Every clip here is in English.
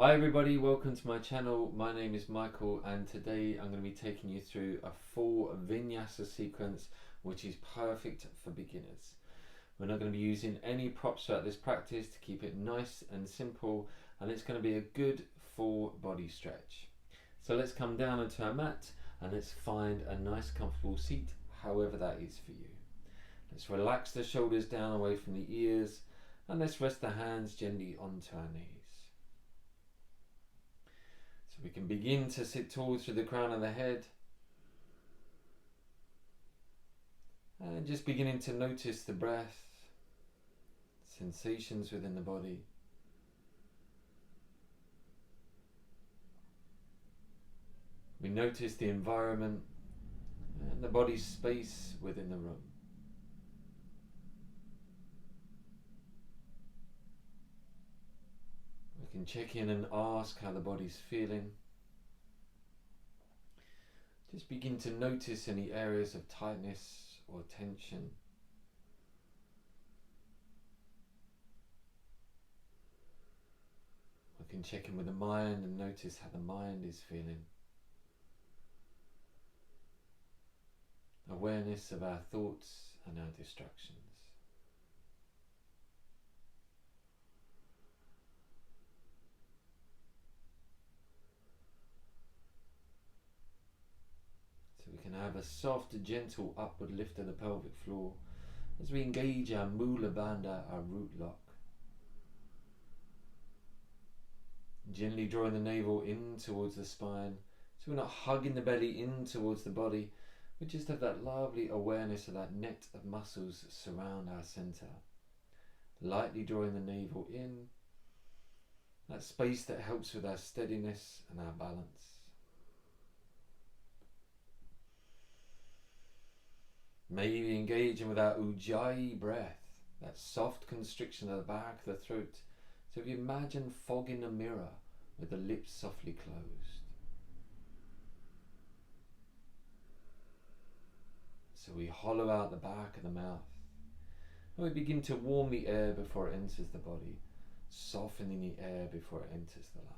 Hi everybody, welcome to my channel. My name is Michael and today I'm going to be taking you through a full Vinyasa sequence which is perfect for beginners. We're not going to be using any props throughout this practice to keep it nice and simple, and it's going to be a good full body stretch. So let's come down onto our mat and let's find a nice comfortable seat, however that is for you. Let's relax the shoulders down away from the ears and let's rest the hands gently onto our knees. So we can begin to sit tall through the crown of the head and just beginning to notice the breath, sensations within the body. We notice the environment and the body's space within the room. We can check in and ask how the body's feeling. Just begin to notice any areas of tightness or tension. We can check in with the mind and notice how the mind is feeling. Awareness of our thoughts and our distractions. So we can have a soft, gentle upward lift of the pelvic floor as we engage our Mula Bandha, our root lock. Gently drawing the navel in towards the spine, so we're not hugging the belly in towards the body. We just have that lovely awareness of that net of muscles surround our center. Lightly drawing the navel in, that space that helps with our steadiness and our balance. Maybe engaging with our Ujjayi breath, that soft constriction of the back of the throat. So if you imagine fogging a mirror with the lips softly closed. So we hollow out the back of the mouth and we begin to warm the air before it enters the body, softening the air before it enters the lungs.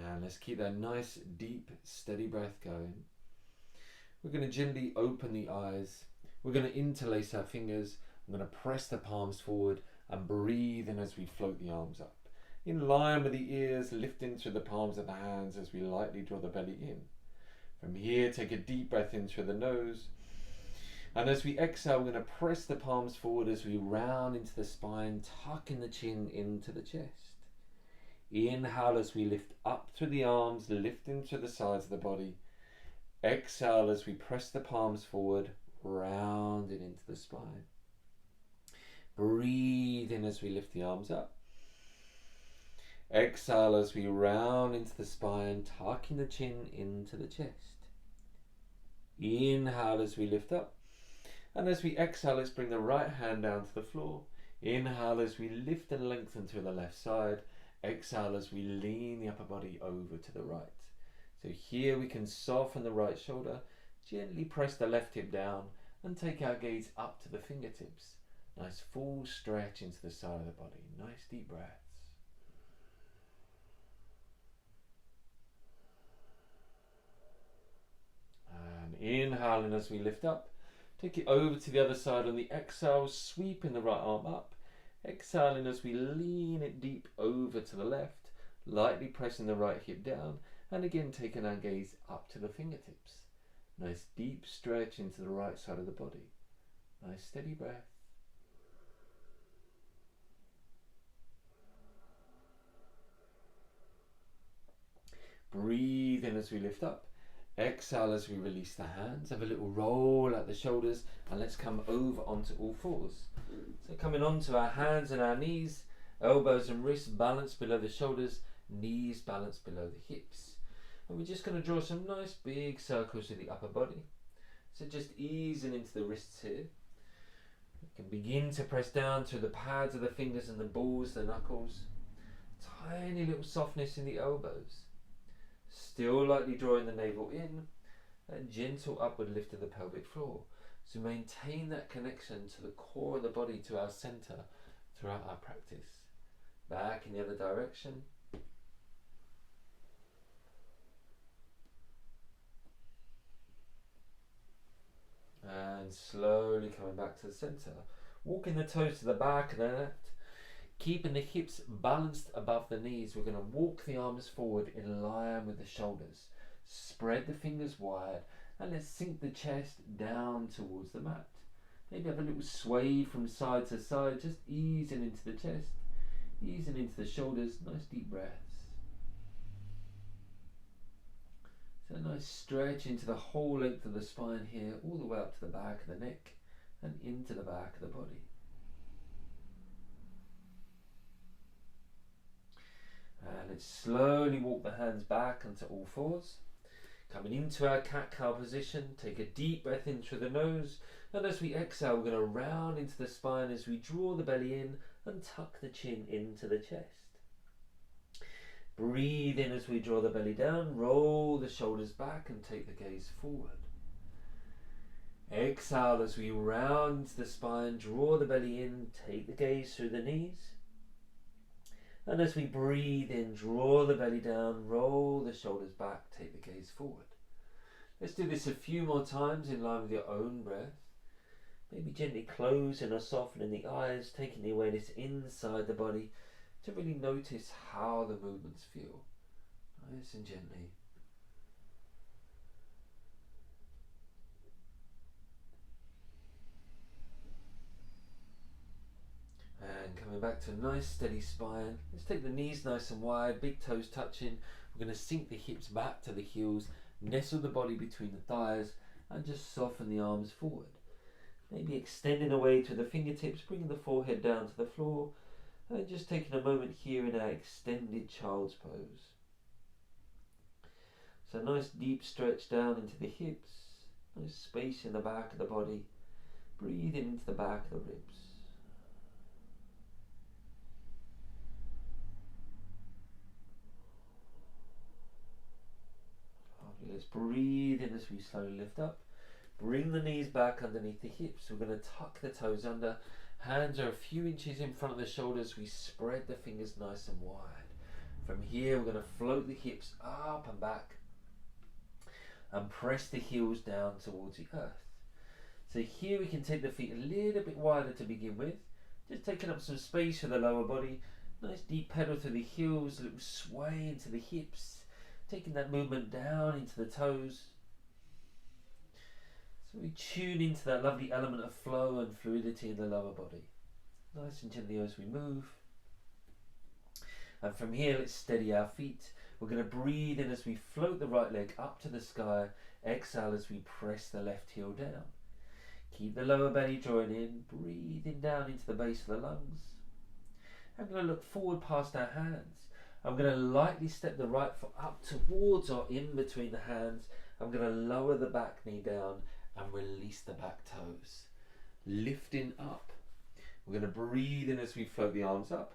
And let's keep that nice, deep, steady breath going. We're going to gently open the eyes. We're going to interlace our fingers. I'm going to press the palms forward and breathe in as we float the arms up. In line with the ears, lifting through the palms of the hands as we lightly draw the belly in. From here, take a deep breath in through the nose. And as we exhale, we're going to press the palms forward as we round into the spine, tucking the chin into the chest. Inhale as we lift up through the arms, lifting through the sides of the body. Exhale as we press the palms forward, rounding into the spine. Breathe in as we lift the arms up. Exhale as we round into the spine, tucking the chin into the chest. Inhale as we lift up. And as we exhale, let's bring the right hand down to the floor. Inhale as we lift and lengthen to the left side. Exhale as we lean the upper body over to the right. So here we can soften the right shoulder, gently press the left hip down and take our gaze up to the fingertips. Nice full stretch into the side of the body. Nice deep breaths. And inhaling as we lift up. Take it over to the other side on the exhale, sweeping the right arm up. Exhaling as we lean it deep over to the left, lightly pressing the right hip down, and again taking our gaze up to the fingertips. Nice deep stretch into the right side of the body. Nice steady breath. Breathe in as we lift up. Exhale as we release the hands. Have a little roll at the shoulders and let's come over onto all fours. So coming onto our hands and our knees, elbows and wrists balanced below the shoulders, knees balanced below the hips. And we're just going to draw some nice big circles to the upper body. So just easing into the wrists here. We can begin to press down to the pads of the fingers and the balls, the knuckles. Tiny little softness in the elbows. Still lightly drawing the navel in, a gentle upward lift of the pelvic floor. So maintain that connection to the core of the body, to our center, throughout our practice. Back in the other direction. And slowly coming back to the center. Walking the toes to the back and the left. Keeping the hips balanced above the knees. We're going to walk the arms forward in line with the shoulders. Spread the fingers wide and let's sink the chest down towards the mat. Maybe have a little sway from side to side, just easing into the chest, easing into the shoulders. Nice deep breaths. So a nice stretch into the whole length of the spine here, all the way up to the back of the neck and into the back of the body. And let's slowly walk the hands back onto all fours. Coming into our cat-cow position, take a deep breath in through the nose, and as we exhale, we're going to round into the spine as we draw the belly in and tuck the chin into the chest. Breathe in as we draw the belly down, roll the shoulders back and take the gaze forward. Exhale as we round the spine, draw the belly in, take the gaze through the knees. And as we breathe in, draw the belly down, roll the shoulders back, take the gaze forward. Let's do this a few more times in line with your own breath. Maybe gently closing or softening the eyes, taking the awareness inside the body to really notice how the movements feel. Nice and gently. And coming back to a nice steady spine. Let's take the knees nice and wide, big toes touching. We're going to sink the hips back to the heels, nestle the body between the thighs and just soften the arms forward. Maybe extending away to the fingertips, bringing the forehead down to the floor and just taking a moment here in our extended child's pose. So nice deep stretch down into the hips, nice space in the back of the body, breathing into the back of the ribs. Let's breathe in as we slowly lift up. Bring the knees back underneath the hips. We're going to tuck the toes under. Hands are a few inches in front of the shoulders. We spread the fingers nice and wide. From here, we're going to float the hips up and back and press the heels down towards the earth. So here we can take the feet a little bit wider to begin with. Just taking up some space for the lower body. Nice deep pedal through the heels, a little sway into the hips. Taking that movement down into the toes. So we tune into that lovely element of flow and fluidity in the lower body. Nice and gently as we move. And from here, let's steady our feet. We're going to breathe in as we float the right leg up to the sky. Exhale as we press the left heel down. Keep the lower belly drawing in. Breathing down into the base of the lungs. I'm going to look forward past our hands. I'm going to lightly step the right foot up towards or in between the hands. I'm going to lower the back knee down and release the back toes. Lifting up. We're going to breathe in as we float the arms up.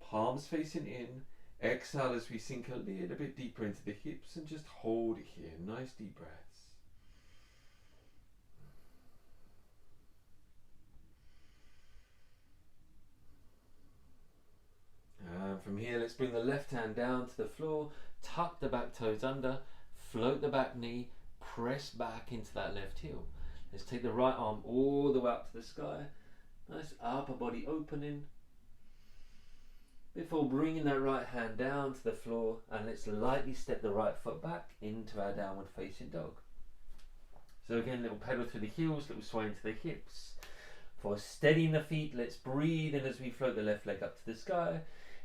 Palms facing in. Exhale as we sink a little bit deeper into the hips and just hold it here. Nice deep breaths. And from here, let's bring the left hand down to the floor, tuck the back toes under, float the back knee, press back into that left heel. Let's take the right arm all the way up to the sky. Nice upper body opening. Before bringing that right hand down to the floor, and let's lightly step the right foot back into our downward facing dog. So again, little pedal through the heels, little sway into the hips. For steadying the feet, let's breathe in as we float the left leg up to the sky.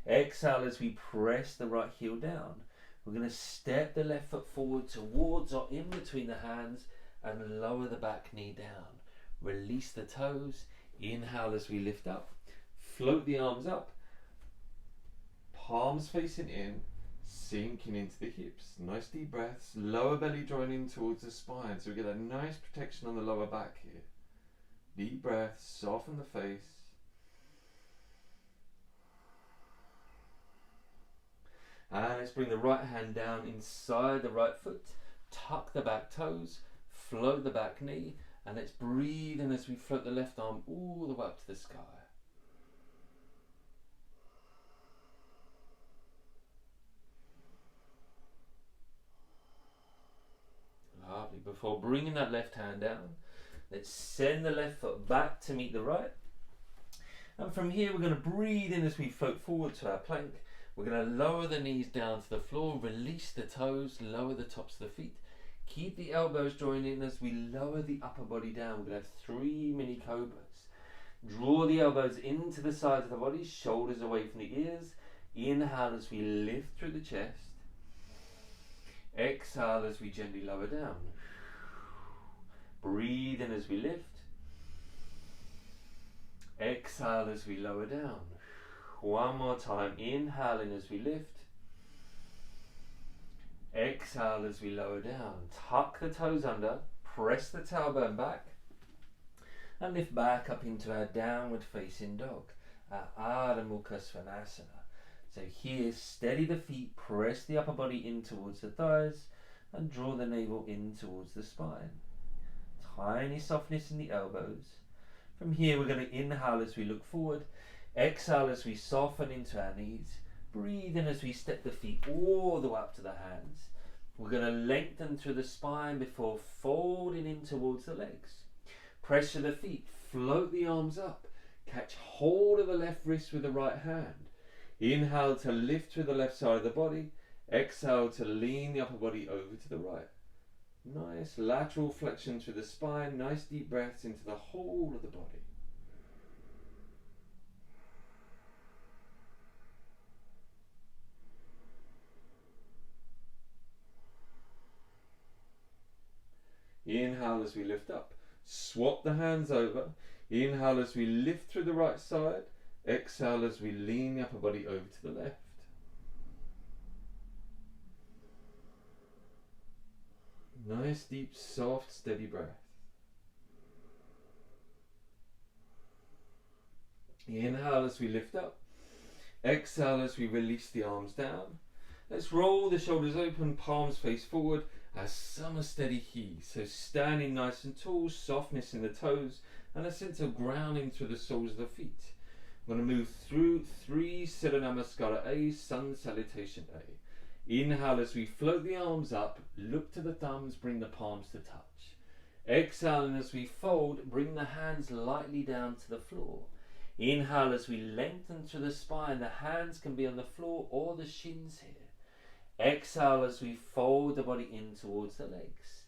Exhale as we press the right heel down. We're going to step the left foot forward towards or in between the hands and lower the back knee down. Release the toes. Inhale as we lift up. Float the arms up. Palms facing in, sinking into the hips. Nice deep breaths. Lower belly drawing in towards the spine. So we get a nice protection on the lower back here. Deep breaths, soften the face. And let's bring the right hand down inside the right foot. Tuck the back toes. Float the back knee. And let's breathe in as we float the left arm all the way up to the sky. before bringing that left hand down. Let's send the left foot back to meet the right. And from here we're going to breathe in as we float forward to our plank. We're going to lower the knees down to the floor, release the toes, lower the tops of the feet. Keep the elbows joined in as we lower the upper body down. We're going to have 3 mini cobras. Draw the elbows into the sides of the body, shoulders away from the ears. Inhale as we lift through the chest. Exhale as we gently lower down. Breathe in as we lift. Exhale as we lower down. One more time. Inhale in as we lift. Exhale as we lower down. Tuck the toes under. Press the tailbone back. And lift back up into our downward facing dog. Our Ardha Mukha Svanasana. So here, steady the feet. Press the upper body in towards the thighs. And draw the navel in towards the spine. Tiny softness in the elbows. From here we're going to inhale as we look forward, exhale as we soften into our knees, breathe in as we step the feet all the way up to the hands. We're going to lengthen through the spine before folding in towards the legs. Pressure the feet, float the arms up, catch hold of the left wrist with the right hand. Inhale to lift through the left side of the body, exhale to lean the upper body over to the right. Nice lateral flexion through the spine, nice deep breaths into the whole of the body. Inhale as we lift up. Swap the hands over. Inhale as we lift through the right side. Exhale as we lean the upper body over to the left. Nice, deep, soft, steady breath. Inhale as we lift up. Exhale as we release the arms down. Let's roll the shoulders open, palms face forward, as summer steady he. So standing nice and tall, softness in the toes, and a sense of grounding through the soles of the feet. I'm going to move through 3 Siddha Namaskara A, Sun Salutation A. Inhale as we float the arms up, look to the thumbs, bring the palms to touch. Exhaling as we fold, bring the hands lightly down to the floor. Inhale as we lengthen through the spine, the hands can be on the floor or the shins here. Exhale as we fold the body in towards the legs.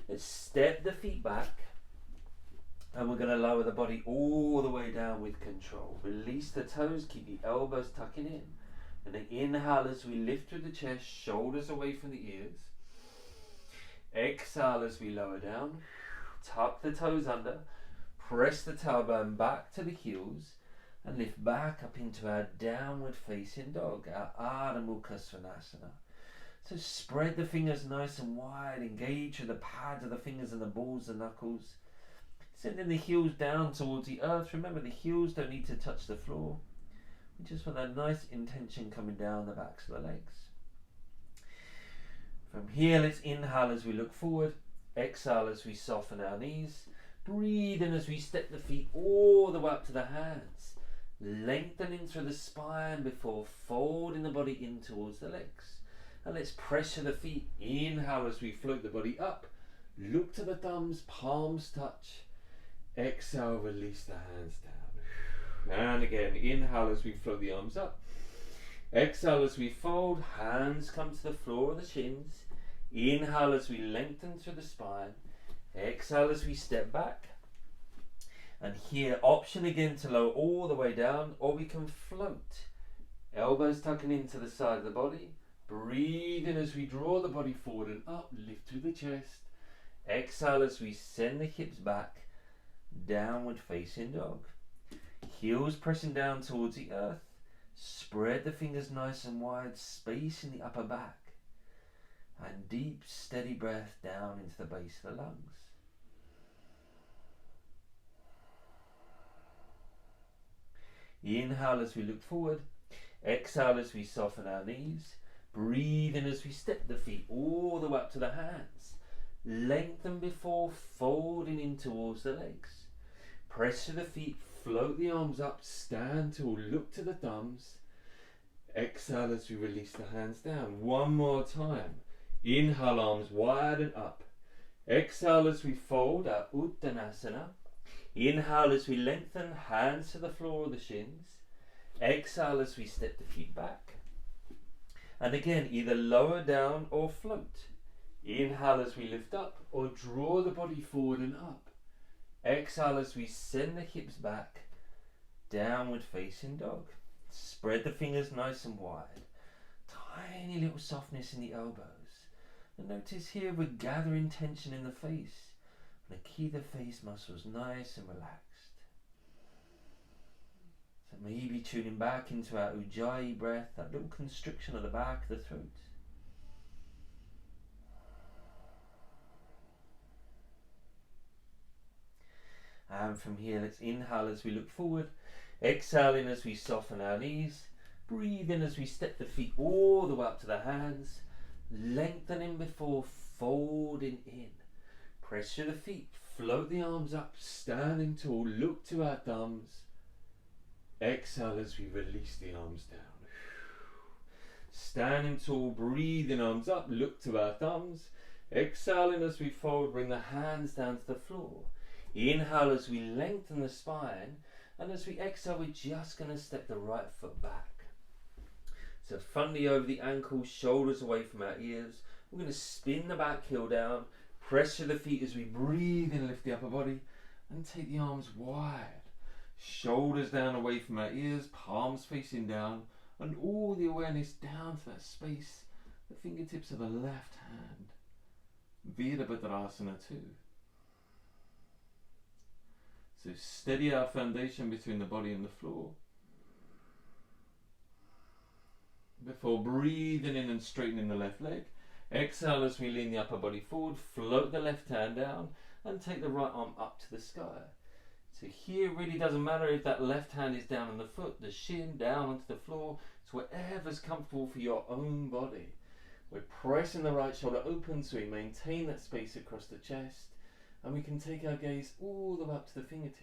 Let's step the feet back, and we're going to lower the body all the way down with control. Release the toes, keep the elbows tucking in. And then inhale as we lift through the chest, shoulders away from the ears. Exhale as we lower down. Tuck the toes under. Press the tailbone back to the heels. And lift back up into our downward facing dog, our Ardha Mukha Svanasana. So spread the fingers nice and wide. Engage with the pads of the fingers and the balls and knuckles. Sending the heels down towards the earth. Remember, the heels don't need to touch the floor. We just want that nice intention coming down the backs of the legs. From here, let's inhale as we look forward. Exhale as we soften our knees. Breathe in as we step the feet all the way up to the hands. Lengthening through the spine before folding the body in towards the legs. And let's pressure the feet. Inhale as we float the body up. Look to the thumbs, palms touch. Exhale, release the hands down. And again, inhale as we float the arms up. Exhale as we fold, hands come to the floor of the shins. Inhale as we lengthen through the spine. Exhale as we step back. And here, option again to lower all the way down, or we can float. Elbows tucking into the side of the body. Breathe in as we draw the body forward and up, lift through the chest. Exhale as we send the hips back, downward facing dog. Heels pressing down towards the earth. Spread the fingers nice and wide, space in the upper back. And deep, steady breath down into the base of the lungs. Inhale as we look forward. Exhale as we soften our knees. Breathe in as we step the feet all the way up to the hands. Lengthen before folding in towards the legs. Pressure the feet, float the arms up, stand tall, look to the thumbs. Exhale as we release the hands down. One more time. Inhale, arms wide and up. Exhale as we fold our Uttanasana. Inhale as we lengthen, hands to the floor or the shins. Exhale as we step the feet back. And again, either lower down or float. Inhale as we lift up or draw the body forward and up. Exhale as we send the hips back. Downward facing dog. Spread the fingers nice and wide. Tiny little softness in the elbows. And notice here we're gathering tension in the face. And keep the face muscles nice and relaxed. So maybe tuning back into our Ujjayi breath, that little constriction of the back of the throat. And from here, let's inhale as we look forward. Exhale in as we soften our knees. Breathe in as we step the feet all the way up to the hands. Lengthening before folding in. Pressure the feet. Float the arms up. Standing tall. Look to our thumbs. Exhale as we release the arms down. Standing tall. Breathing arms up. Look to our thumbs. Exhaling as we fold. Bring the hands down to the floor. Inhale as we lengthen the spine, and as we exhale, we're just going to step the right foot back. So front knee over the ankles, shoulders away from our ears. We're going to spin the back heel down, pressure the feet as we breathe in, lift the upper body, and take the arms wide. Shoulders down away from our ears, palms facing down, and all the awareness down to that space, the fingertips of the left hand. Virabhadrasana 2. So steady our foundation between the body and the floor. Before breathing in and straightening the left leg. Exhale as we lean the upper body forward. Float the left hand down and take the right arm up to the sky. So here it really doesn't matter if that left hand is down on the foot, the shin down onto the floor. It's whatever's comfortable for your own body. We're pressing the right shoulder open so we maintain that space across the chest. And we can take our gaze all the way up to the fingertips.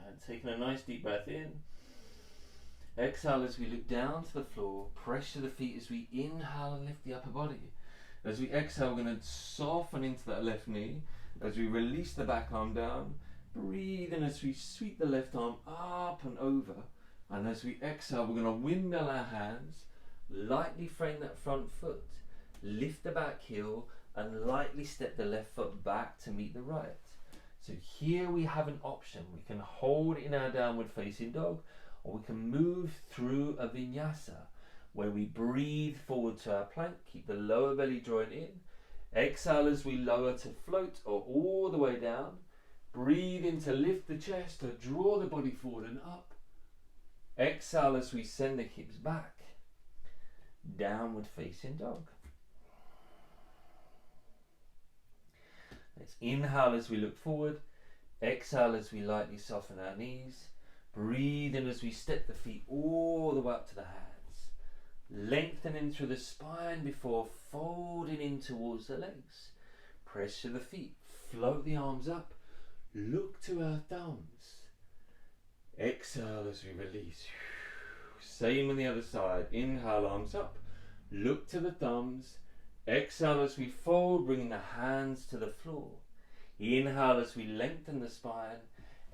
And taking a nice deep breath in. Exhale as we look down to the floor. Pressure the feet as we inhale and lift the upper body. As we exhale, we're going to soften into that left knee. As we release the back arm down. Breathe in as we sweep the left arm up and over. And as we exhale, we're going to windmill our hands. Lightly frame that front foot. Lift the back heel and lightly step the left foot back to meet the right. So here we have an option. We can hold in our downward facing dog, or we can move through a vinyasa where we breathe forward to our plank. Keep the lower belly drawing in. Exhale as we lower to float or all the way down. Breathe in to lift the chest or draw the body forward and up. Exhale as we send the hips back. Downward facing dog. Let's inhale as we look forward. Exhale as we lightly soften our knees. Breathe in as we step the feet all the way up to the hands. Lengthening through the spine before folding in towards the legs. Pressure the feet. Float the arms up. Look to our thumbs. Exhale as we release. Same on the other side. Inhale, arms up. Look to the thumbs. Exhale as we fold, bringing the hands to the floor. Inhale as we lengthen the spine.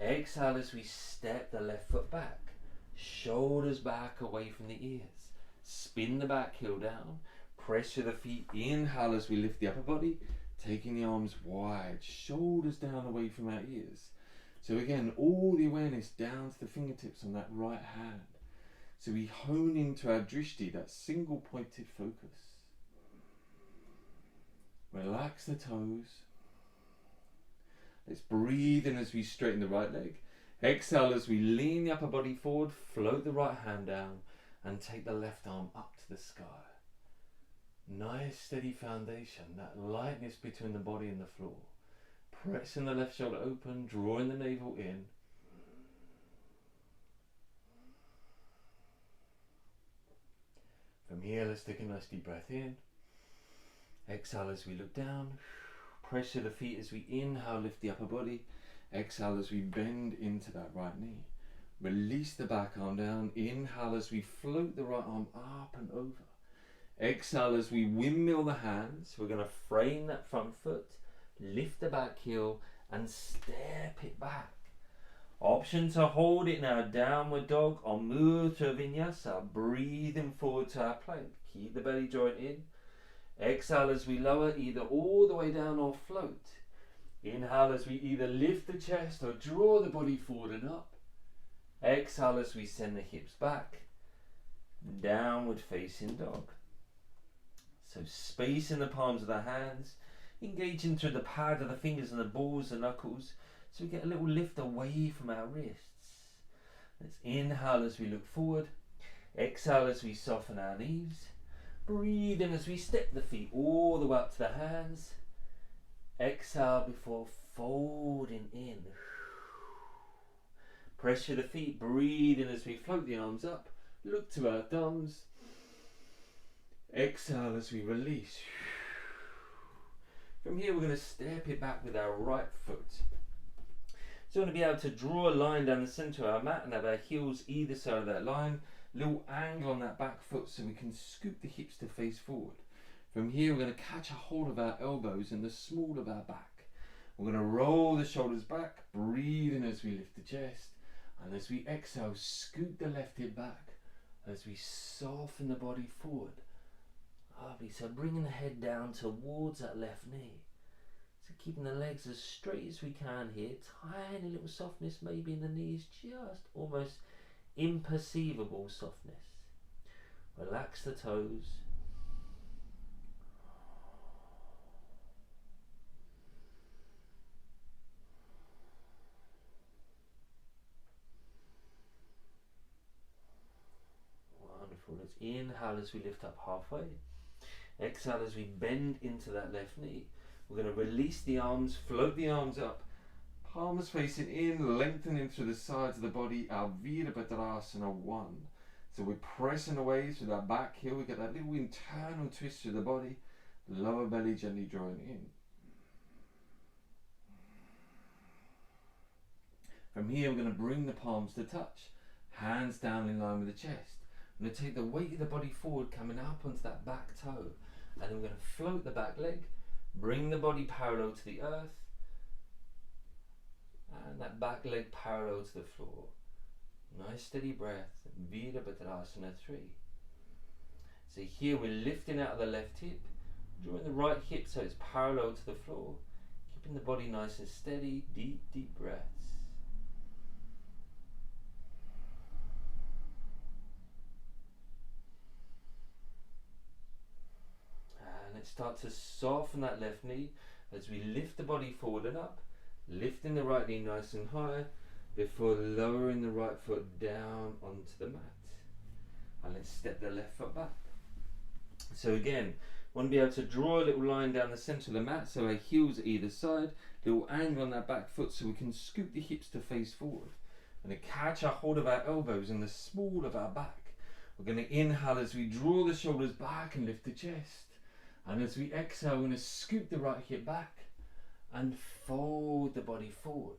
Exhale as we step the left foot back. Shoulders back away from the ears. Spin the back heel down. Pressure the feet. Inhale as we lift the upper body. Taking the arms wide, shoulders down away from our ears. So again, all the awareness down to the fingertips on that right hand. So we hone into our drishti, that single pointed focus. Relax the toes. Let's breathe in as we straighten the right leg. Exhale as we lean the upper body forward, float the right hand down and take the left arm up to the sky. Nice steady foundation, that lightness between the body and the floor. Pressing the left shoulder open, drawing the navel in. From here, let's take a nice deep breath in. Exhale as we look down. Pressure the feet as we inhale, lift the upper body. Exhale as we bend into that right knee. Release the back arm down. Inhale as we float the right arm up and over. Exhale as we windmill the hands. We're going to frame that front foot, lift the back heel and step it back. Option to hold it now, downward dog or move to a vinyasa. Breathing forward to our plank. Keep the belly joint in. Exhale as we lower either all the way down or float. Inhale as we either lift the chest or draw the body forward and up. Exhale as we send the hips back. Downward facing dog. So space in the palms of the hands. Engaging through the pad of the fingers and the balls and knuckles. So we get a little lift away from our wrists. Let's inhale as we look forward. Exhale as we soften our knees. Breathe in as we step the feet all the way up to the hands. Exhale before folding in. Pressure the feet, breathe in as we float the arms up. Look to our thumbs. Exhale as we release. From here we're going to step it back with our right foot. So we're going to be able to draw a line down the centre of our mat and have our heels either side of that line. Little angle on that back foot so we can scoop the hips to face forward. From here we're going to catch a hold of our elbows and the small of our back. We're going to roll the shoulders back, breathe in as we lift the chest, and as we exhale, scoop the left hip back as we soften the body forward. Lovely, so bringing the head down towards that left knee. So keeping the legs as straight as we can here, tiny little softness maybe in the knees, just almost imperceivable softness. Relax the toes. Wonderful. Let's inhale as we lift up halfway. Exhale as we bend into that left knee. We're going to release the arms, float the arms up. Palms facing in, lengthening through the sides of the body, our Virabhadrasana 1. So we're pressing away through that back heel. We get that little internal twist through the body. Lower belly gently drawing in. From here we're going to bring the palms to touch. Hands down in line with the chest. I'm going to take the weight of the body forward, coming up onto that back toe. And then we're going to float the back leg. Bring the body parallel to the earth. And that back leg parallel to the floor. Nice steady breath. Virabhadrasana 3. So here we're lifting out of the left hip, drawing the right hip so it's parallel to the floor, keeping the body nice and steady. Deep, deep breaths. And let's start to soften that left knee as we lift the body forward and up. Lifting the right knee nice and high before lowering the right foot down onto the mat. And let's step the left foot back. So again, want to be able to draw a little line down the centre of the mat so our heels are either side. Little angle on that back foot so we can scoop the hips to face forward. And to catch a hold of our elbows and the small of our back. We're going to inhale as we draw the shoulders back and lift the chest. And as we exhale, we're going to scoop the right hip back and fold the body forward.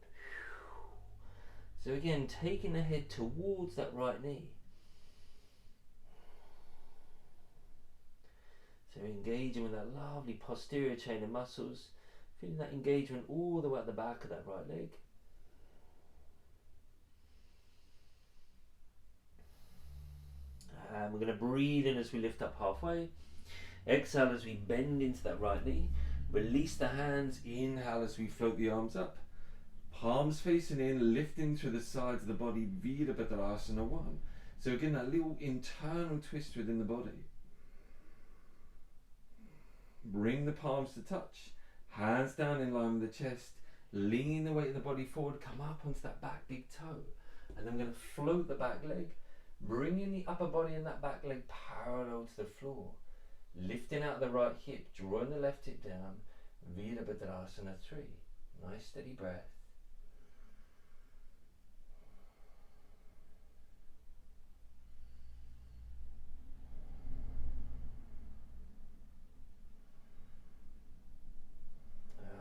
So again, taking the head towards that right knee. So engaging with that lovely posterior chain of muscles, feeling that engagement all the way at the back of that right leg. And we're going to breathe in as we lift up halfway. Exhale as we bend into that right knee. Release the hands, inhale as we float the arms up. Palms facing in, lifting through the sides of the body, Virabhadrasana 1. So again, that little internal twist within the body. Bring the palms to touch. Hands down in line with the chest. Leaning the weight of the body forward, come up onto that back big toe. And then we're going to float the back leg, bringing the upper body and that back leg parallel to the floor. Lifting out the right hip, drawing the left hip down, Virabhadrasana 3. Nice steady breath.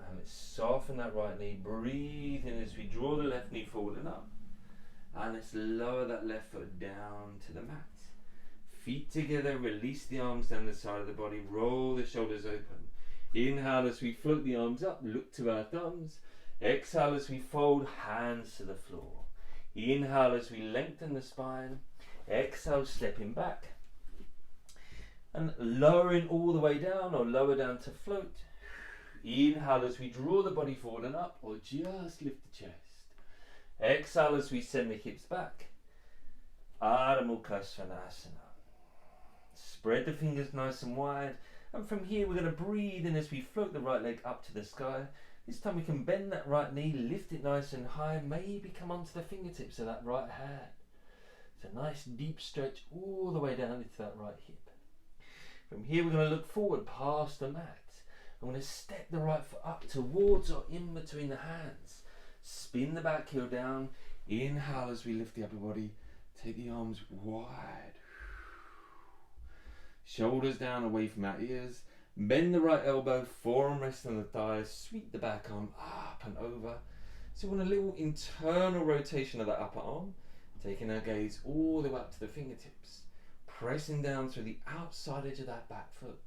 And let's soften soften that right knee. Breathe in as we draw the left knee forward and up. And let's lower that left foot down to the mat. Feet together, release the arms down the side of the body, roll the shoulders open. Inhale as we float the arms up, look to our thumbs. Exhale as we fold, hands to the floor. Inhale as we lengthen the spine. Exhale, stepping back. And lowering all the way down or lower down to float. Inhale as we draw the body forward and up or just lift the chest. Exhale as we send the hips back. Ardha Mukha Svanasana. Spread the fingers nice and wide. And from here we're going to breathe in as we float the right leg up to the sky. This time we can bend that right knee, lift it nice and high, maybe come onto the fingertips of that right hand. It's a nice deep stretch all the way down into that right hip. From here we're going to look forward past the mat. I'm going to step the right foot up towards or in between the hands. Spin the back heel down. Inhale as we lift the upper body. Take the arms wide. Shoulders down away from our ears. Bend the right elbow, forearm rest on the thighs. Sweep the back arm up and over. So we want a little internal rotation of the upper arm. Taking our gaze all the way up to the fingertips. Pressing down through the outside edge of that back foot.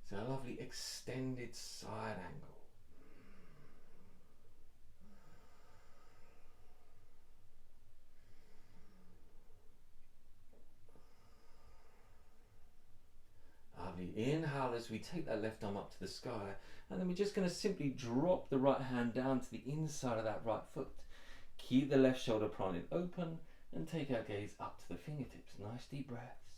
So a lovely extended side angle. Lovely. Inhale as we take that left arm up to the sky, and then we're just going to simply drop the right hand down to the inside of that right foot. Keep the left shoulder planted open and take our gaze up to the fingertips. Nice deep breaths.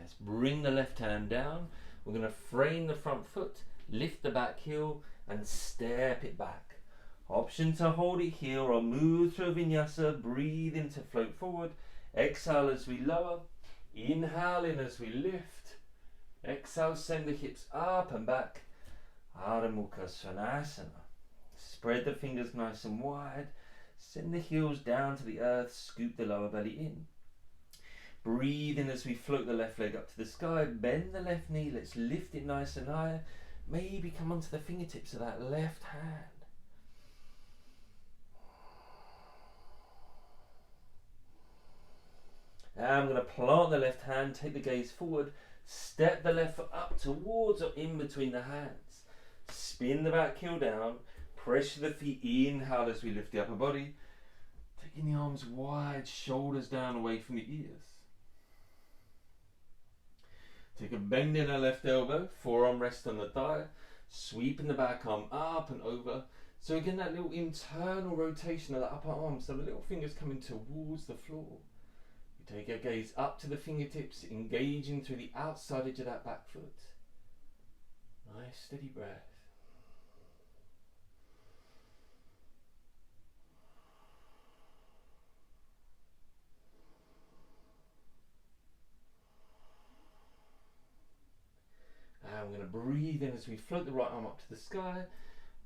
Let's bring the left hand down. We're going to frame the front foot, lift the back heel and step it back. Option to hold it here or move through a vinyasa. Breathe in to float forward. Exhale as we lower. Inhale in as we lift. Exhale, send the hips up and back. Ardha Mukha Svanasana. Spread the fingers nice and wide. Send the heels down to the earth. Scoop the lower belly in. Breathe in as we float the left leg up to the sky. Bend the left knee. Let's lift it nice and high. Maybe come onto the fingertips of that left hand. Now I'm going to plant the left hand, take the gaze forward, step the left foot up towards or in between the hands. Spin the back heel down, pressure the feet, inhale as we lift the upper body. Taking the arms wide, shoulders down away from the ears. Take a bend in our left elbow, forearm rest on the thigh, sweeping the back arm up and over. So again, that little internal rotation of the upper arm, so the little fingers coming towards the floor. We take our gaze up to the fingertips, engaging through the outside edge of that back foot. Nice steady breath. I'm going to breathe in as we float the right arm up to the sky,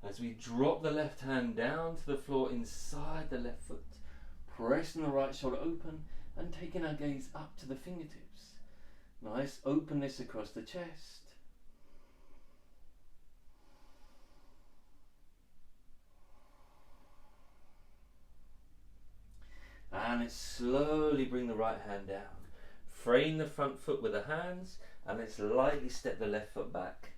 as we drop the left hand down to the floor inside the left foot, pressing the right shoulder open and taking our gaze up to the fingertips. Nice openness across the chest. And let's slowly bring the right hand down. Frame the front foot with the hands and let's lightly step the left foot back.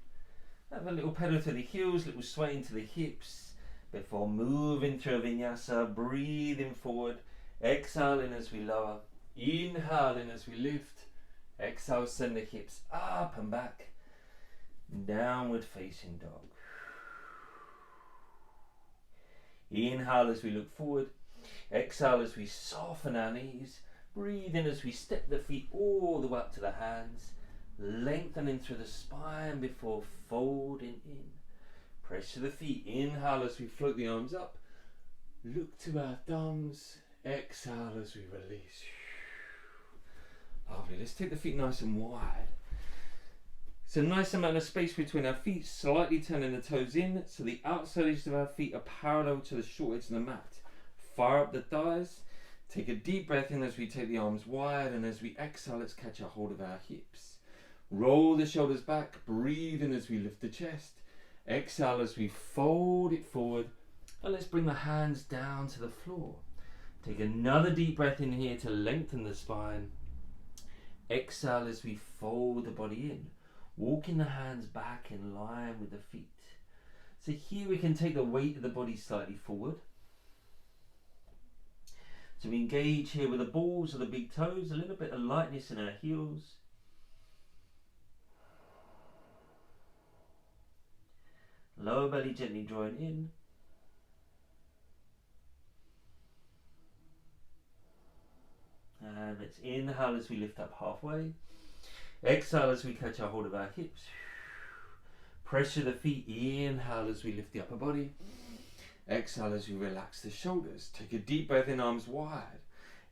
Have a little pedal to the heels, little sway into the hips before moving through a vinyasa. Breathing forward, exhale in as we lower, inhale in as we lift, exhale, send the hips up and back, downward facing dog. Inhale as we look forward, exhale as we soften our knees. Breathe in as we step the feet all the way up to the hands, lengthening through the spine before folding in. Pressure the feet, inhale as we float the arms up, look to our thumbs, exhale as we release. Lovely, let's take the feet nice and wide. It's a nice amount of space between our feet, slightly turning the toes in so the outside edges of our feet are parallel to the short edge of the mat. Fire up the thighs. Take a deep breath in as we take the arms wide, and as we exhale, let's catch a hold of our hips. Roll the shoulders back, breathe in as we lift the chest. Exhale as we fold it forward, and let's bring the hands down to the floor. Take another deep breath in here to lengthen the spine. Exhale as we fold the body in, walking the hands back in line with the feet. So here we can take the weight of the body slightly forward. So we engage here with the balls of the big toes, a little bit of lightness in our heels. Lower belly gently drawing in. And let's inhale as we lift up halfway. Exhale as we catch a hold of our hips. Pressure the feet. Inhale as we lift the upper body. Exhale as we relax the shoulders. Take a deep breath in, arms wide.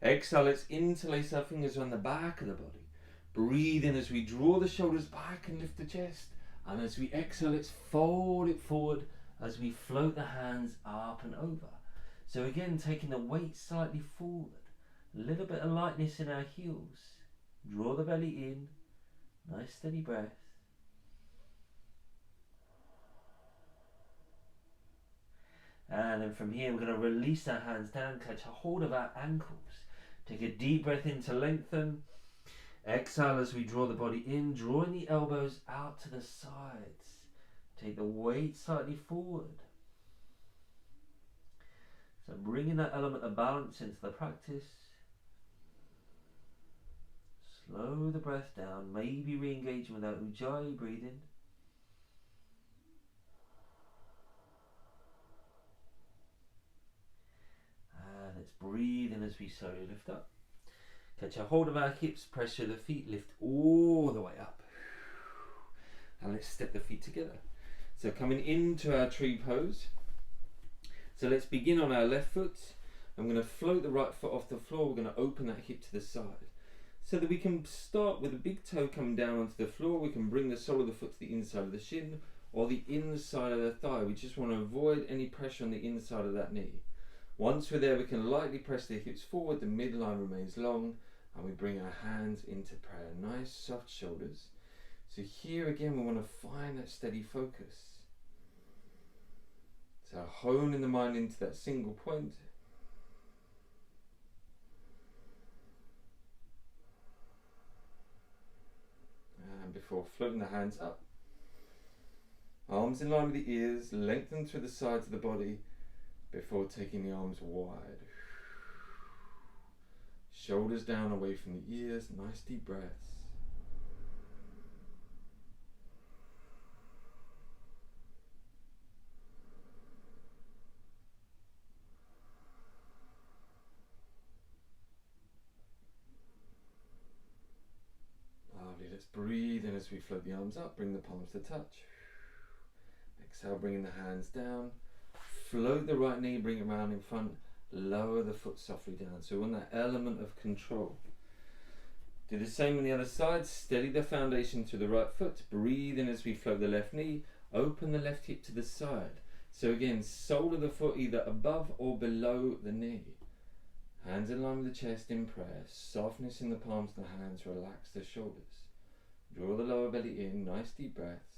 Exhale, let's interlace our fingers on the back of the body. Breathe in as we draw the shoulders back and lift the chest. And as we exhale, let's fold it forward as we float the hands up and over. So again, taking the weight slightly forward. A little bit of lightness in our heels. Draw the belly in. Nice steady breath. And then from here, we're going to release our hands down, catch a hold of our ankles. Take a deep breath in to lengthen. Exhale as we draw the body in, drawing the elbows out to the sides. Take the weight slightly forward. So bringing that element of balance into the practice. Slow the breath down, maybe re-engaging with that Ujjayi breathing. And let's breathe in as we slowly lift up. Catch a hold of our hips, pressure the feet, lift all the way up. And let's step the feet together. So coming into our tree pose. So let's begin on our left foot. I'm going to float the right foot off the floor. We're going to open that hip to the side. So that we can start with the big toe coming down onto the floor. We can bring the sole of the foot to the inside of the shin or the inside of the thigh. We just want to avoid any pressure on the inside of that knee. Once we're there, we can lightly press the hips forward. The midline remains long. And we bring our hands into prayer. Nice soft shoulders. So here again, we want to find that steady focus. So honing the mind into that single point. And before floating the hands up. Arms in line with the ears, lengthen through the sides of the body before taking the arms wide. Shoulders down away from the ears, nice deep breaths. Lovely, let's breathe in as we float the arms up, bring the palms to touch. Exhale, bringing the hands down. Float the right knee, bring it round in front. Lower the foot softly down. So we want that element of control. Do the same on the other side. Steady the foundation through the right foot. Breathe in as we float the left knee. Open the left hip to the side. So again, sole of the foot either above or below the knee. Hands in line with the chest in prayer. Softness in the palms of the hands. Relax the shoulders. Draw the lower belly in. Nice deep breaths.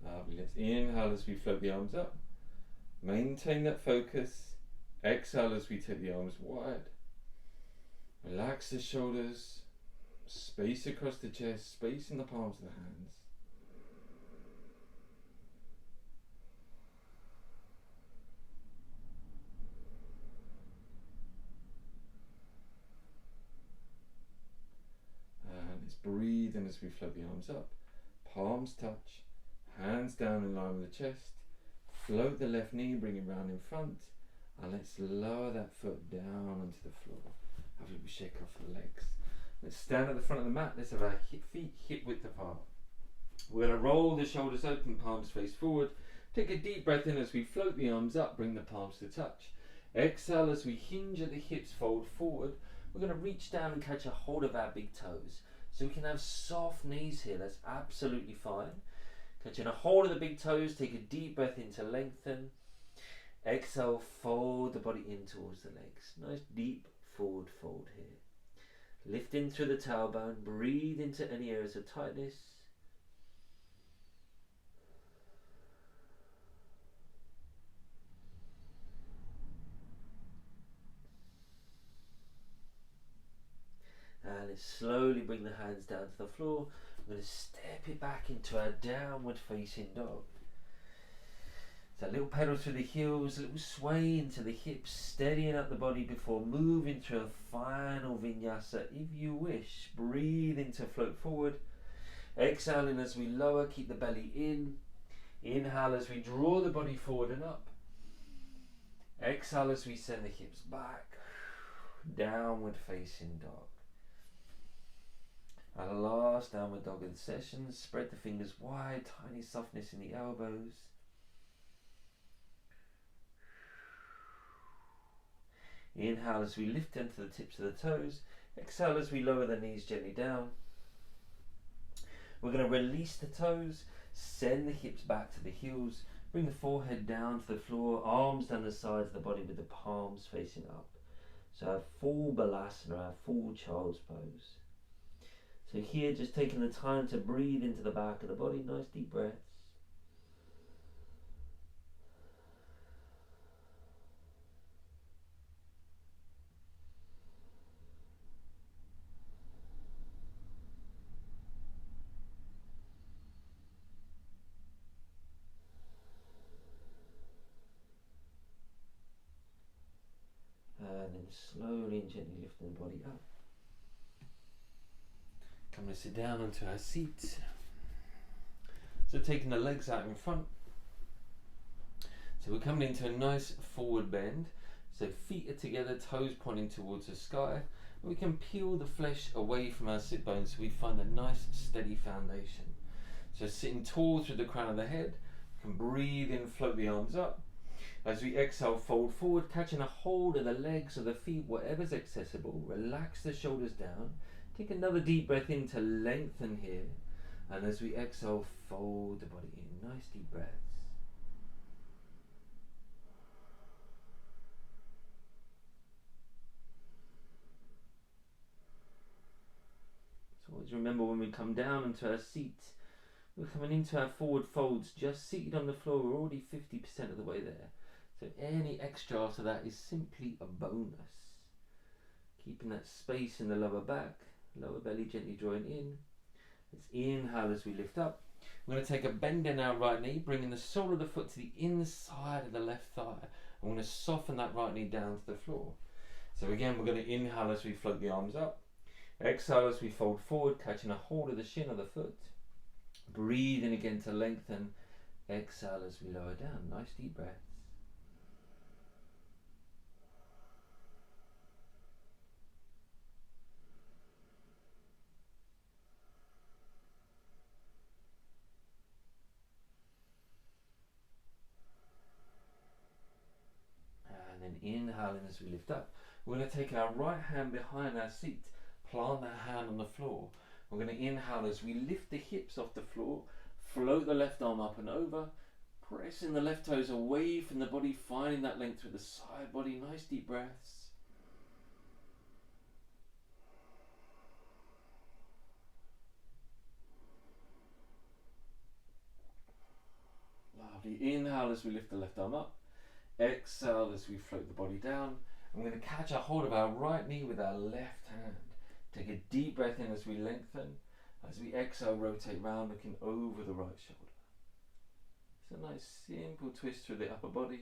Lovely. Let's inhale as we float the arms up. Maintain that focus. Exhale as we take the arms wide. Relax the shoulders. Space across the chest. Space in the palms of the hands. And let's breathe in as we float the arms up. Palms touch. Hands down in line with the chest. Float the left knee, bring it round in front. And let's lower that foot down onto the floor. Have a little shake off the legs. Let's stand at the front of the mat. Let's have our feet hip width apart. We're going to roll the shoulders open, palms face forward. Take a deep breath in as we float the arms up, bring the palms to touch. Exhale as we hinge at the hips, fold forward. We're going to reach down and catch a hold of our big toes. So we can have soft knees here, that's absolutely fine. Catching a hold of the big toes, take a deep breath in to lengthen. Exhale, fold the body in towards the legs. Nice deep forward fold here. Lift in through the tailbone, breathe into any areas of tightness. And then slowly bring the hands down to the floor. I'm going to step it back into our downward facing dog. So a little pedal through the heels, a little sway into the hips, steadying up the body before moving through a final vinyasa. If you wish, breathe into float forward. Exhaling as we lower, keep the belly in. Inhale as we draw the body forward and up. Exhale as we send the hips back. Downward facing dog. Our last downward dog of the session. Spread the fingers wide, tiny softness in the elbows. Inhale as we lift into the tips of the toes. Exhale as we lower the knees gently down. We're going to release the toes, send the hips back to the heels, bring the forehead down to the floor, arms down the sides of the body with the palms facing up. So our full balasana, our full child's pose. So here just taking the time to breathe into the back of the body, nice deep breaths. And then slowly and gently lifting the body up. Come and sit down onto our seat. So taking the legs out in front. So we're coming into a nice forward bend. So feet are together, toes pointing towards the sky. We can peel the flesh away from our sit bones so we find a nice steady foundation. So sitting tall through the crown of the head. We can breathe in, float the arms up. As we exhale, fold forward, catching a hold of the legs or the feet, whatever's accessible. Relax the shoulders down. Take another deep breath in to lengthen here. And as we exhale, fold the body in. Nice deep breaths. So always remember when we come down onto our seat, we're coming into our forward folds, just seated on the floor. We're already 50% of the way there. So any extra after that is simply a bonus. Keeping that space in the lower back, lower belly gently drawing in. Let's inhale as we lift up. We're going to take a bend in our right knee, bringing the sole of the foot to the inside of the left thigh. I'm going to soften that right knee down to the floor. So again, we're going to inhale as we float the arms up. Exhale as we fold forward, catching a hold of the shin of the foot. Breathe in again to lengthen. Exhale as we lower down. Nice deep breaths. And then inhaling as we lift up. We're going to take our right hand behind our seat, plant that hand on the floor. We're going to inhale as we lift the hips off the floor, float the left arm up and over, pressing the left toes away from the body, finding that length through the side body. Nice deep breaths. Lovely. Inhale as we lift the left arm up. Exhale as we float the body down. I'm going to catch a hold of our right knee with our left hand. Take a deep breath in as we lengthen. As we exhale, rotate round, looking over the right shoulder. It's a nice simple twist through the upper body.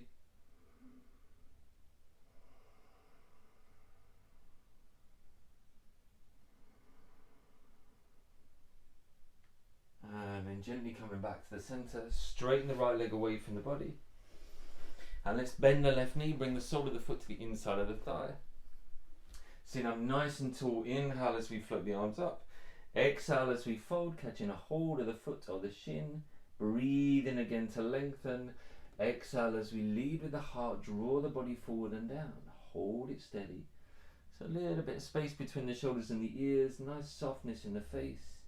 And then gently coming back to the center, straighten the right leg away from the body. And let's bend the left knee, bring the sole of the foot to the inside of the thigh. Sitting up nice and tall, inhale as we float the arms up. Exhale as we fold, catching a hold of the foot or the shin. Breathe in again to lengthen. Exhale as we lead with the heart, draw the body forward and down. Hold it steady. So a little bit of space between the shoulders and the ears, nice softness in the face.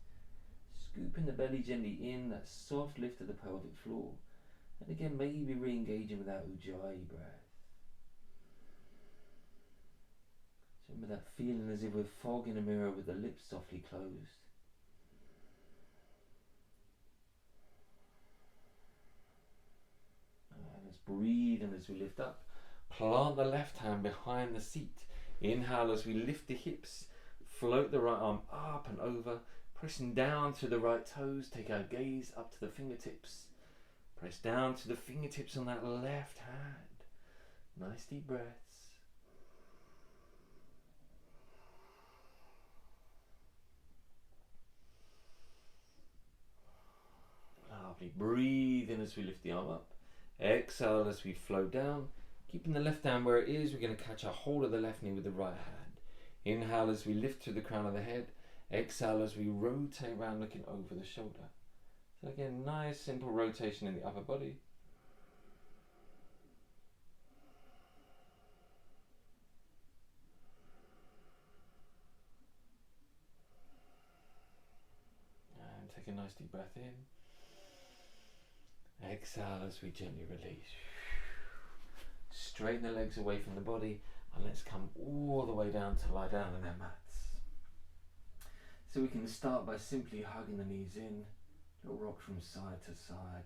Scooping the belly gently in, that soft lift of the pelvic floor. And again, maybe re-engaging with that Ujjayi breath. So remember that feeling as if we're fogging a mirror with the lips softly closed. And let's breathe in as we lift up. Plant the left hand behind the seat. Inhale as we lift the hips. Float the right arm up and over. Pressing down to the right toes. Take our gaze up to the fingertips. Press down to the fingertips on that left hand. Nice deep breaths. Lovely. Breathe in as we lift the arm up. Exhale as we float down. Keeping the left hand where it is, we're going to catch a hold of the left knee with the right hand. Inhale as we lift to the crown of the head. Exhale as we rotate around looking over the shoulder. So again, nice simple rotation in the upper body. And take a nice deep breath in. Exhale as we gently release. Straighten the legs away from the body and let's come all the way down to lie down on our mats. So we can start by simply hugging the knees in, little rock from side to side.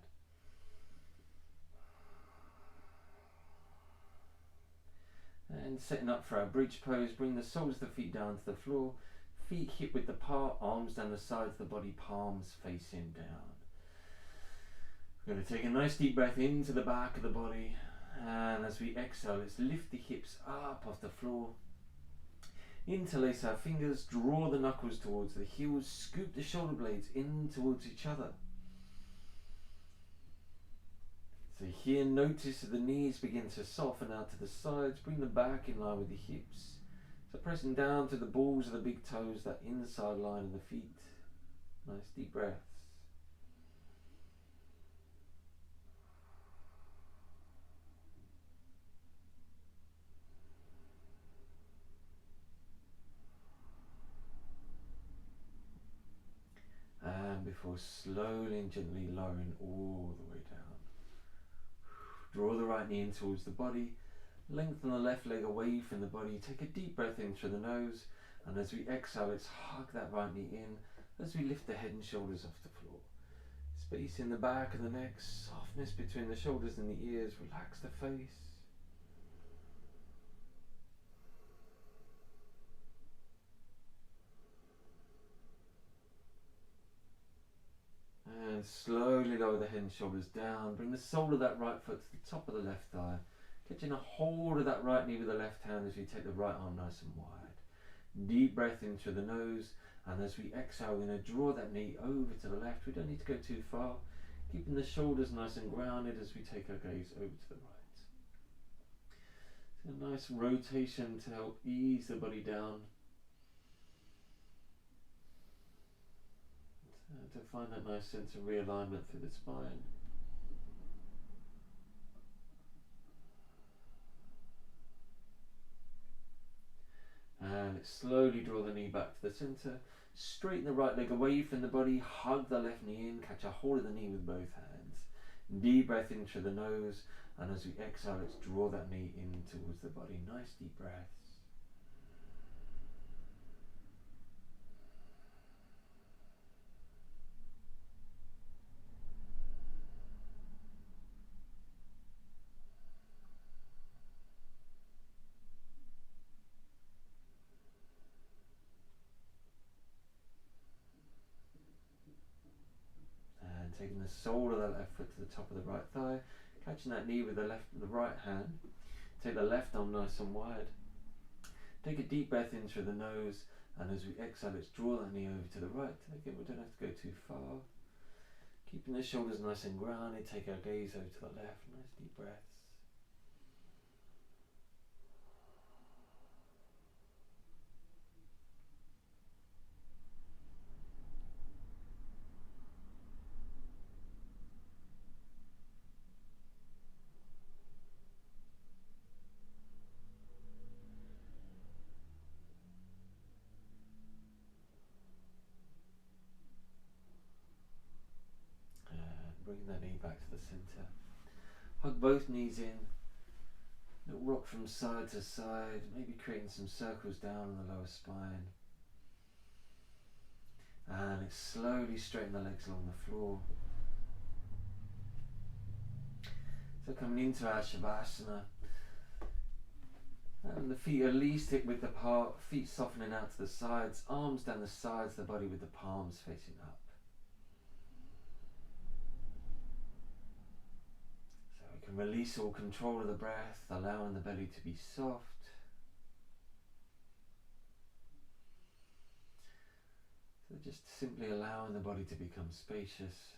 And setting up for our Breech Pose, bring the soles of the feet down to the floor, feet hip width apart, arms down the sides of the body, palms facing down. We're going to take a nice deep breath into the back of the body, and as we exhale, let's lift the hips up off the floor. Interlace our fingers, draw the knuckles towards the heels, scoop the shoulder blades in towards each other. So here, notice that the knees begin to soften out to the sides, bring them back in line with the hips. So pressing down to the balls of the big toes, that inside line of the feet. Nice deep breaths. And before slowly and gently lowering all the way down. Draw the right knee in towards the body. Lengthen the left leg away from the body. Take a deep breath in through the nose. And as we exhale, let's hug that right knee in as we lift the head and shoulders off the floor. Space in the back of the neck. Softness between the shoulders and the ears. Relax the face. And slowly lower the head and shoulders down. Bring the sole of that right foot to the top of the left thigh. Catching a hold of that right knee with the left hand as we take the right arm nice and wide. Deep breath in through the nose. And as we exhale, we're going to draw that knee over to the left. We don't need to go too far. Keeping the shoulders nice and grounded as we take our gaze over to the right. So a nice rotation to help ease the body down. To find that nice sense of realignment through the spine. And let's slowly draw the knee back to the center. Straighten the right leg away from the body. Hug the left knee in. Catch a hold of the knee with both hands. Deep breath in through the nose. And as we exhale, let's draw that knee in towards the body. Nice deep breaths. Taking the sole of the left foot to the top of the right thigh, catching that knee with the right hand. Take the left arm nice and wide. Take a deep breath in through the nose, and as we exhale, let's draw that knee over to the right. Again, we don't have to go too far. Keeping the shoulders nice and grounded, take our gaze over to the left. Nice deep breaths. gently back to the centre. Hug both knees in. Little rock from side to side, maybe creating some circles down on the lower spine. And slowly straighten the legs along the floor. So coming into our Shavasana, and the feet are least hip width apart, feet softening out to the sides, arms down the sides of the body with the palms facing up. So we can release all control of the breath, allowing the belly to be soft. So just simply allowing the body to become spacious.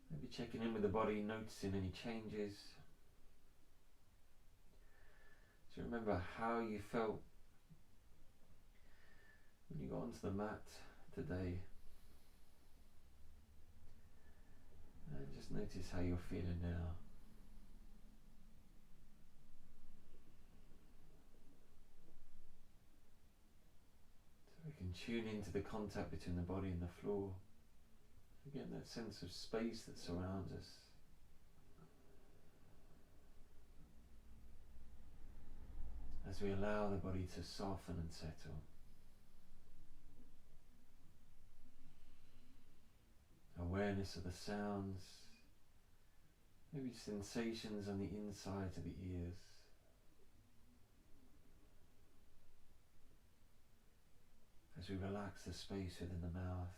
Maybe checking in with the body, noticing any changes. So remember how you felt when you got onto the mat today. And just notice how you're feeling now. So we can tune into the contact between the body and the floor. Again, that sense of space that surrounds us. As we allow the body to soften and settle. Awareness of the sounds, maybe sensations on the inside of the ears. As we relax the space within the mouth,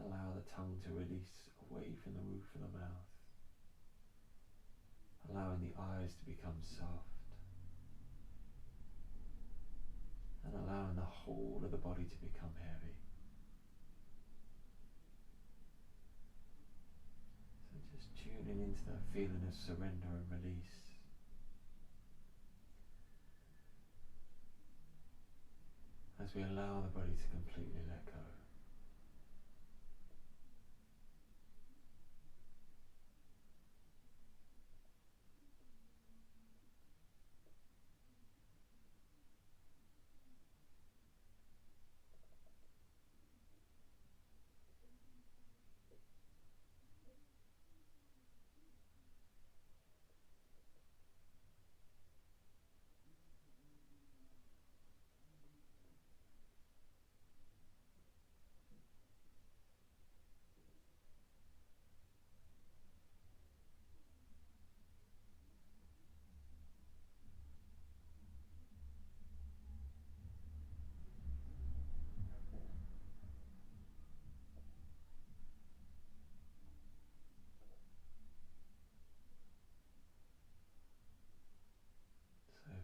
allow the tongue to release away from the roof of the mouth, allowing the eyes to become soft, and allowing the whole of the body to become heavy. So just tuning into that feeling of surrender and release. As we allow the body to completely let go.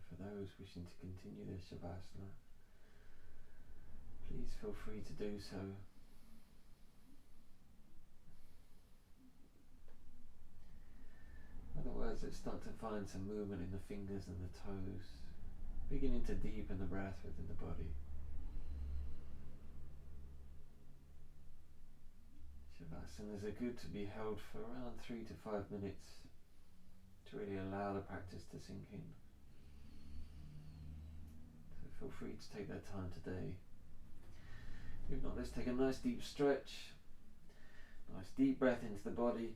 For those wishing to continue their Shavasana, please feel free to do so. Otherwise, let's start to find some movement in the fingers and the toes, beginning to deepen the breath within the body. Shavasanas are good to be held for around 3 to 5 minutes to really allow the practice to sink in. Feel free to take that time today. If not, let's take a nice deep stretch. Nice deep breath into the body.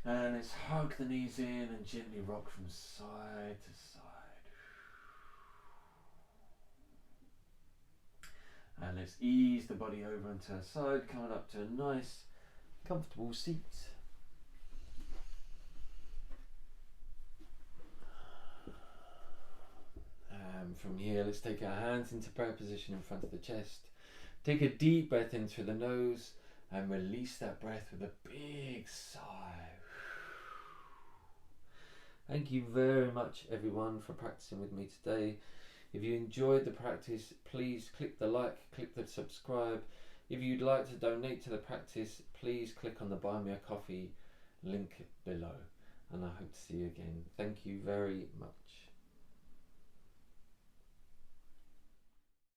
And let's hug the knees in and gently rock from side to side. And let's ease the body over onto our side, coming up to a nice, comfortable seat. From here, let's take our hands into prayer position in front of the chest. Take a deep breath in through the nose and release that breath with a big sigh. Thank you very much, everyone, for practicing with me today. If you enjoyed the practice, please click the like, click the subscribe. If you'd like to donate to the practice, please click on the Buy Me a Coffee link below. And I hope to see you again. Thank you very much.